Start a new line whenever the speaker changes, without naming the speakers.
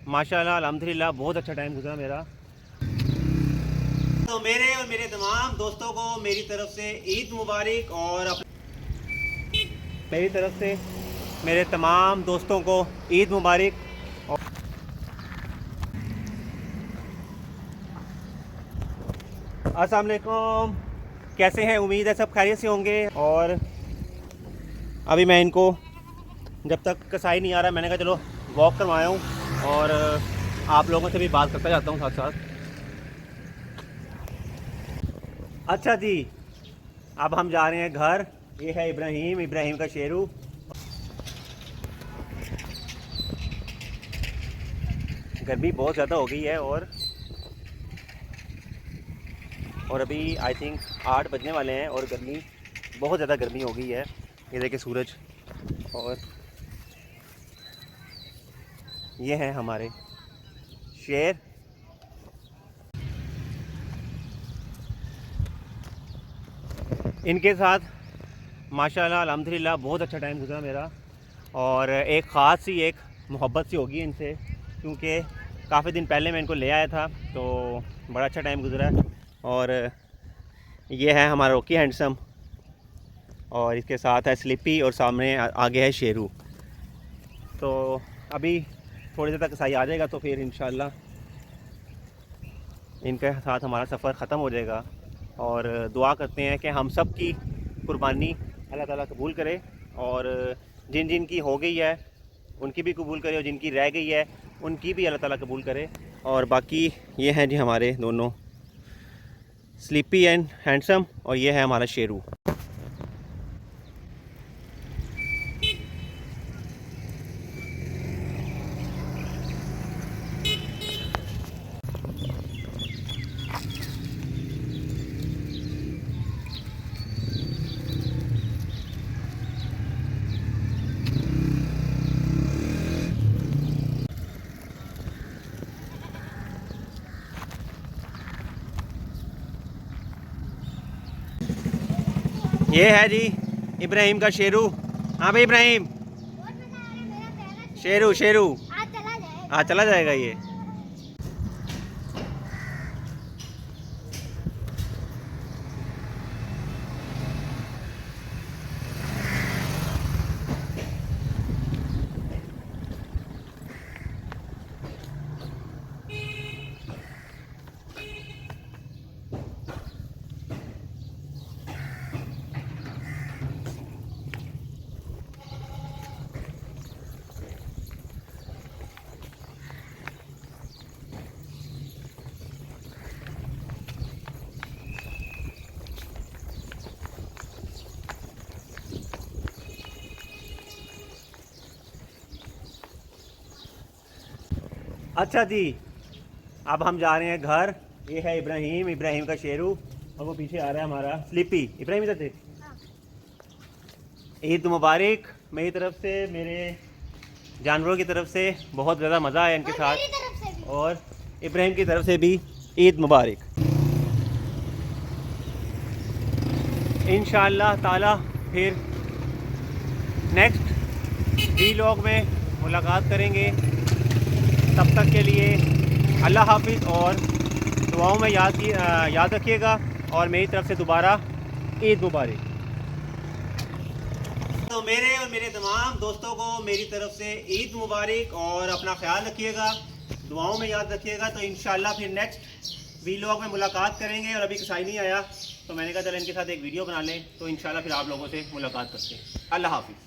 माशाल्लाह अल्हम्दुलिल्लाह बहुत अच्छा टाइम गुजरा मेरा। तो मेरे और मेरे तमाम दोस्तों को मेरी तरफ से ईद मुबारक, और मेरी तरफ से मेरे तमाम दोस्तों को ईद मुबारक। अस्सलाम वालेकुम, कैसे हैं? उम्मीद है सब खैरियत से होंगे। और अभी मैं इनको जब तक कसाई नहीं आ रहा, मैंने कहा चलो वॉक करवाया हूँ और आप लोगों से भी बात करता जाता हूँ साथ साथ। अच्छा जी, अब हम जा रहे हैं घर। ये है इब्राहिम का शेरू। गर्मी बहुत ज़्यादा हो गई है और अभी आई थिंक 8 बजने वाले हैं और गर्मी बहुत ज़्यादा गर्मी हो गई है। ये देखिए सूरज, और ये हैं हमारे शेर। इनके साथ माशाल्लाह अल्हम्दुलिल्लाह बहुत अच्छा टाइम गुजरा मेरा, और एक ख़ास सी एक मोहब्बत सी होगी इनसे, क्योंकि काफ़ी दिन पहले मैं इनको ले आया था तो बड़ा अच्छा टाइम गुजरा। और ये है हमारा रॉकी हैंडसम, और इसके साथ है स्लिपी, और सामने आगे है शेरू। तो अभी थोड़ी देर तक कसाई आ जाएगा तो फिर इंशाल्लाह इनके साथ हमारा सफ़र ख़त्म हो जाएगा। और दुआ करते हैं कि हम सब की कुर्बानी अल्लाह ताला कबूल करे, और जिन जिन की हो गई है उनकी भी कबूल करे, और जिनकी रह गई है उनकी भी अल्लाह ताला कबूल करे। और बाकी ये हैं जी हमारे दोनों स्लीपी एंड हैंडसम, और ये है हमारा शेरू। ये है जी इब्राहिम का शेरू। हाँ भाई इब्राहिम, शेरू शेरू हाँ चला जाएगा ये। अच्छा जी, अब हम जा रहे हैं घर। ये है इब्राहिम का शेरू, और वो पीछे आ रहा है हमारा स्लिपी। इब्राहिम इधर थे। ईद मुबारक मेरी तरफ से, मेरे जानवरों की तरफ से। बहुत ज़्यादा मज़ा आया इनके साथ, और इब्राहिम की तरफ से भी ईद मुबारक। इंशाअल्लाह ताला फिर नेक्स्ट व्लॉग में मुलाकात करेंगे। तब तक के लिए अल्लाह हाफिज़, और दुआओं में याद रखिएगा, और मेरी तरफ से दोबारा ईद मुबारक। तो मेरे और मेरे तमाम दोस्तों को मेरी तरफ से ईद मुबारक, और अपना ख्याल रखिएगा, दुआओं में याद रखिएगा। तो इंशाल्लाह फिर नेक्स्ट व्लॉग में मुलाकात करेंगे। और अभी कसाई नहीं आया तो मैंने कहा चलो इनके साथ एक वीडियो बना लें, तो इंशाल्लाह फिर आप लोगों से मुलाकात करते हैं। अल्लाह हाफिज़।